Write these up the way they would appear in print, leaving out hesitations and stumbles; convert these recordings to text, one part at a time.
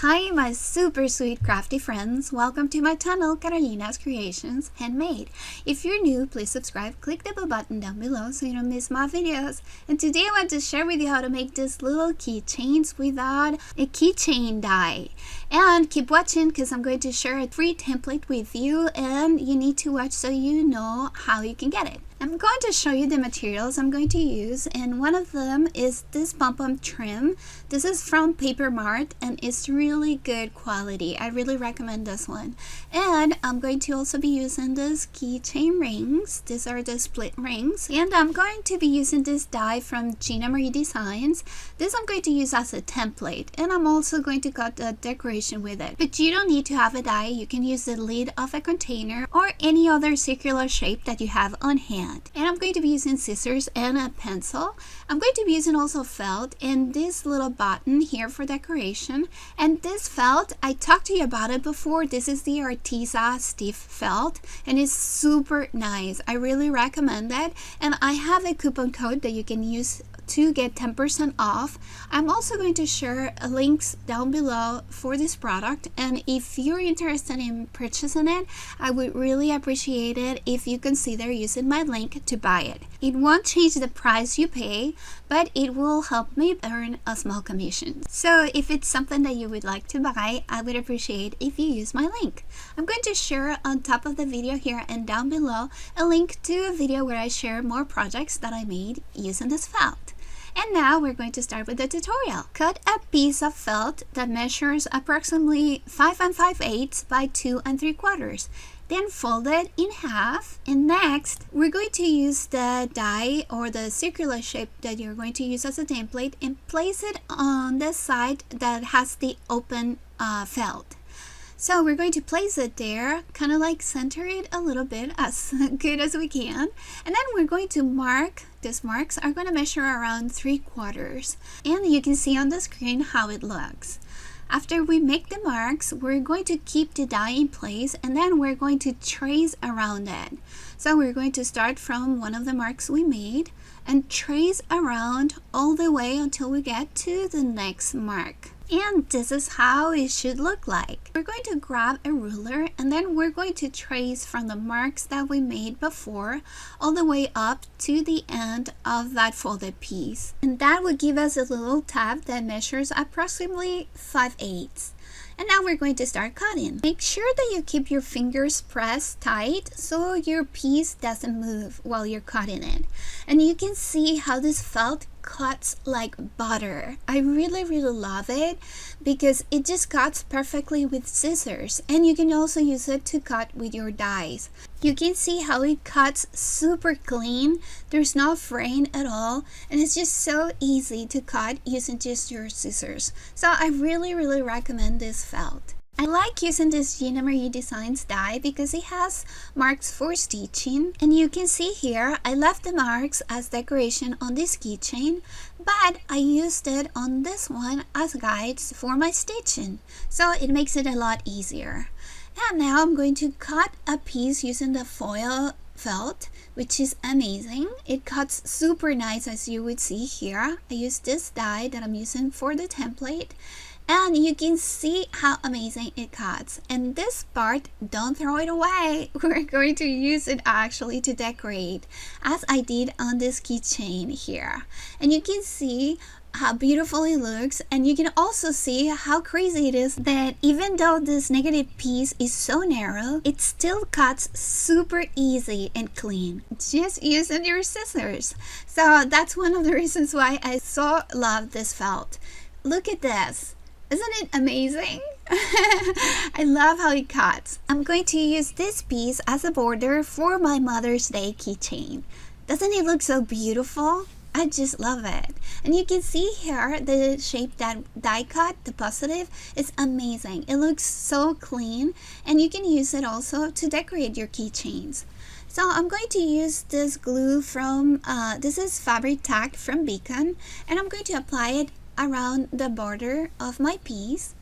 Hi my super sweet crafty friends, welcome to my channel Carolina's Creations Handmade. If you're new, please subscribe, click the bell button down below so you don't miss my videos. And today I want to share with you how to make these little keychains without a keychain die. And keep watching because I'm going to share a free template with you and you need to watch so you know how you can get it. I'm going to show you the materials I'm going to use, and one of them is this pom-pom trim. This is from Paper Mart and it's really good quality. I really recommend this one. And I'm going to also be using these keychain rings. These are the split rings. And I'm going to be using this die from Gina Marie Designs. This I'm going to use as a template, and I'm also going to cut the decoration with it. But you don't need to have a die. You can use the lid of a container or any other circular shape that you have on hand. And I'm going to be using scissors and a pencil. I'm going to be using also felt and this little button here for decoration. And this felt, I talked to you about it before. This is the Arteza stiff felt and it's super nice. I really recommend it. And I have a coupon code that you can use to get 10% off. I'm also going to share links down below for this product, and if you're interested in purchasing it, I would really appreciate it if you consider using my link to buy it. It won't change the price you pay, but it will help me earn a small commission. So if it's something that you would like to buy, I would appreciate if you use my link. I'm going to share on top of the video here and down below a link to a video where I share more projects that I made using this felt. And now we're going to start with the tutorial. Cut a piece of felt that measures approximately 5 5/8 by 2 3/4. Then fold it in half, and next we're going to use the die or the circular shape that you're going to use as a template and place it on the side that has the open felt. So we're going to place it there, kind of like center it a little bit as good as we can. And then we're going to mark, these marks are going to measure around 3/4. And you can see on the screen how it looks. After we make the marks, we're going to keep the die in place and then we're going to trace around it. So we're going to start from one of the marks we made and trace around all the way until we get to the next mark. And this is how it should look like. We're going to grab a ruler and then we're going to trace from the marks that we made before all the way up to the end of that folded piece. And that would give us a little tab that measures approximately 5/8. And now we're going to start cutting. Make sure that you keep your fingers pressed tight so your piece doesn't move while you're cutting it. And you can see how this felt cuts like butter. I really love it because it just cuts perfectly with scissors, and you can also use it to cut with your dies. You can see how it cuts super clean. There's no fraying at all, and it's just so easy to cut using just your scissors. So I really recommend this felt. I like using this Gina Marie Designs die because it has marks for stitching, and you can see here I left the marks as decoration on this keychain, but I used it on this one as guides for my stitching, so it makes it a lot easier. And now I'm going to cut a piece using the foil felt, which is amazing. It cuts super nice, as you would see here. I use this die that I'm using for the template, and you can see how amazing it cuts. And this part, don't throw it away. We're going to use it actually to decorate, as I did on this keychain here. And you can see how beautiful it looks, and you can also see how crazy it is that even though this negative piece is so narrow, it still cuts super easy and clean just using your scissors. So that's one of the reasons why I so love this felt. Look at this. Isn't it amazing? I love how it cuts. I'm going to use this piece as a border for my Mother's Day keychain. Doesn't it look so beautiful? I just love it. And you can see here the shape that die cut, the positive, is amazing. It looks so clean, and you can use it also to decorate your keychains. So I'm going to use this glue from, this is fabric tack from Beacon, and I'm going to apply it around the border of my piece,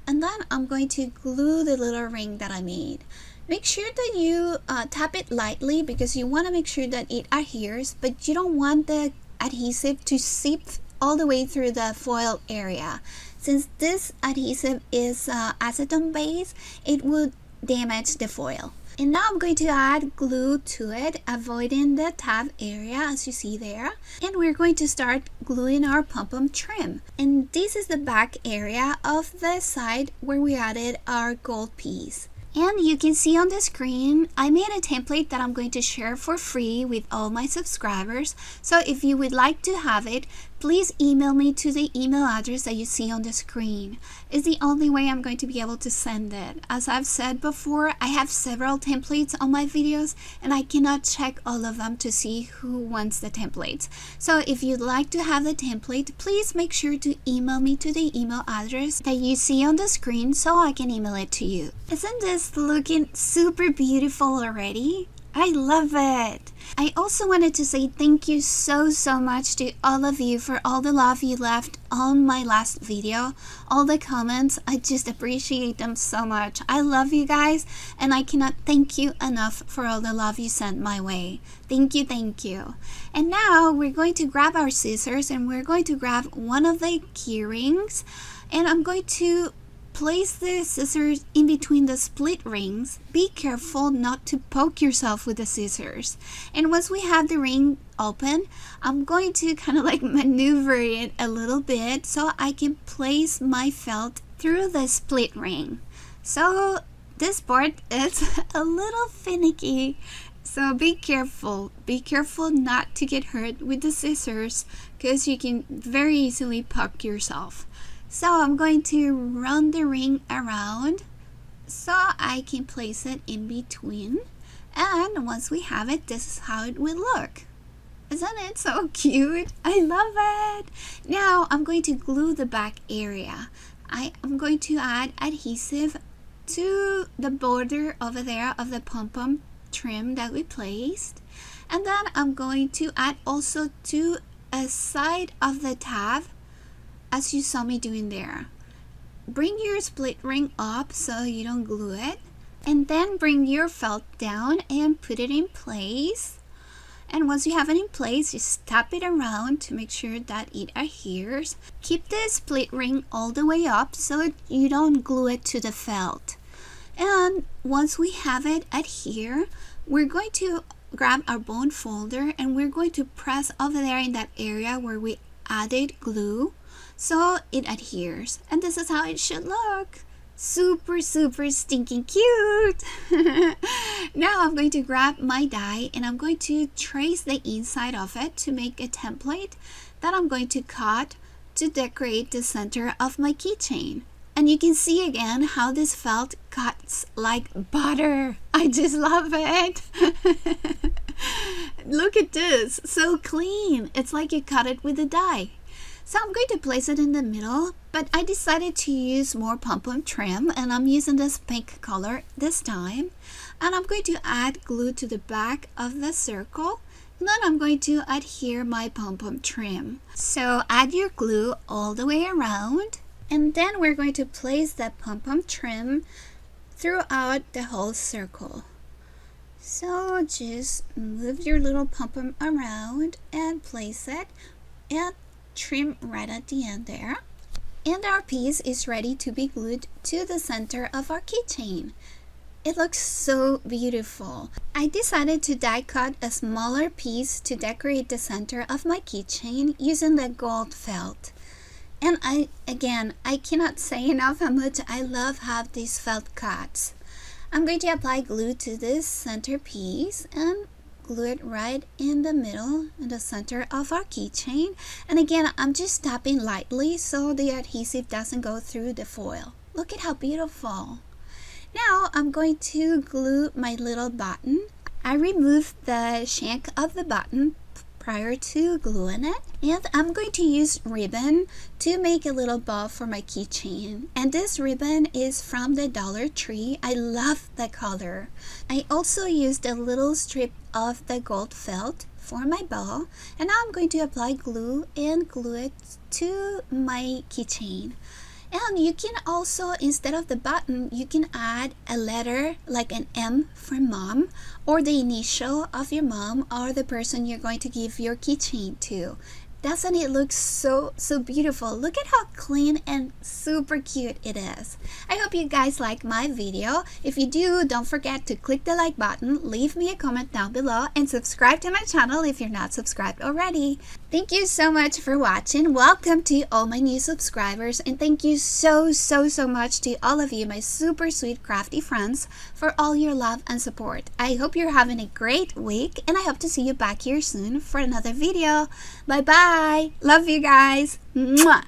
and then I'm going to glue the little ring that I made. Make sure that you tap it lightly because you want to make sure that it adheres, but you don't want the adhesive to seep all the way through the foil area. Since this adhesive is acetone base, it would damage the foil. And now I'm going to add glue to it, avoiding the tab area as you see there. And we're going to start gluing our pom-pom trim. And this is the back area of the side where we added our gold piece. And you can see on the screen, I made a template that I'm going to share for free with all my subscribers. So if you would like to have it, please email me to the email address that you see on the screen. It's the only way I'm going to be able to send it. As I've said before, I have several templates on my videos and I cannot check all of them to see who wants the templates. So if you'd like to have the template, please make sure to email me to the email address that you see on the screen so I can email it to you. Isn't this looking super beautiful already? I love it. I also wanted to say thank you so much to all of you for all the love you left on my last video. All the comments, I just appreciate them so much. I love you guys and I cannot thank you enough for all the love you sent my way. Thank you, thank you. And now we're going to grab our scissors and we're going to grab one of the key rings, and I'm going to place the scissors in between the split rings. Be careful not to poke yourself with the scissors. And once we have the ring open, I'm going to kind of like maneuver it a little bit so I can place my felt through the split ring. So this part is a little finicky, so be careful. Be careful not to get hurt with the scissors because you can very easily poke yourself. So I'm going to run the ring around so I can place it in between. And once we have it, this is how it will look. Isn't it so cute? I love it. Now I'm going to glue the back area. I am going to add adhesive to the border over there of the pom-pom trim that we placed. And then I'm going to add also to a side of the tab, as you saw me doing there. Bring your split ring up so you don't glue it, and then bring your felt down and put it in place. And once you have it in place, just tap it around to make sure that it adheres. Keep the split ring all the way up so you don't glue it to the felt. And once we have it adhere, we're going to grab our bone folder and we're going to press over there in that area where we added glue so it adheres. And this is how it should look. Super stinking cute. Now I'm going to grab my die and I'm going to trace the inside of it to make a template that I'm going to cut to decorate the center of my keychain. And you can see again how this felt cuts like butter. I just love it. Look at this, so clean. It's like you cut it with a die. So I'm going to place it in the middle, but I decided to use more pom-pom trim and I'm using this pink color this time. And I'm going to add glue to the back of the circle, and then I'm going to adhere my pom-pom trim. So add your glue all the way around, and then we're going to place that pom-pom trim throughout the whole circle. So just move your little pom-pom around and place it and trim right at the end there. And our piece is ready to be glued to the center of our keychain. It looks so beautiful. I decided to die cut a smaller piece to decorate the center of my keychain using the gold felt. And I cannot say enough how much I love how these felt cuts. I'm going to apply glue to this center piece and glue it right in the middle, in the center of our keychain. And again, I'm just tapping lightly so the adhesive doesn't go through the foil. Look at how beautiful. Now I'm going to glue my little button. I removed the shank of the button prior to gluing it, and I'm going to use ribbon to make a little bow for my keychain. And this ribbon is from the Dollar Tree. I love the color. I also used a little strip of the gold felt for my bow, and now I'm going to apply glue and glue it to my keychain. And you can also, instead of the button, you can add a letter like an M for mom, or the initial of your mom or the person you're going to give your keychain to. Doesn't it look so beautiful? Look at how clean and super cute it is. I hope you guys like my video. If you do, don't forget to click the like button, leave me a comment down below, and subscribe to my channel if you're not subscribed already. Thank you so much for watching. Welcome to all my new subscribers, and thank you so much to all of you, my super sweet crafty friends, for all your love and support. I hope you're having a great week, and I hope to see you back here soon for another video. Bye bye. Love you guys. Mwah.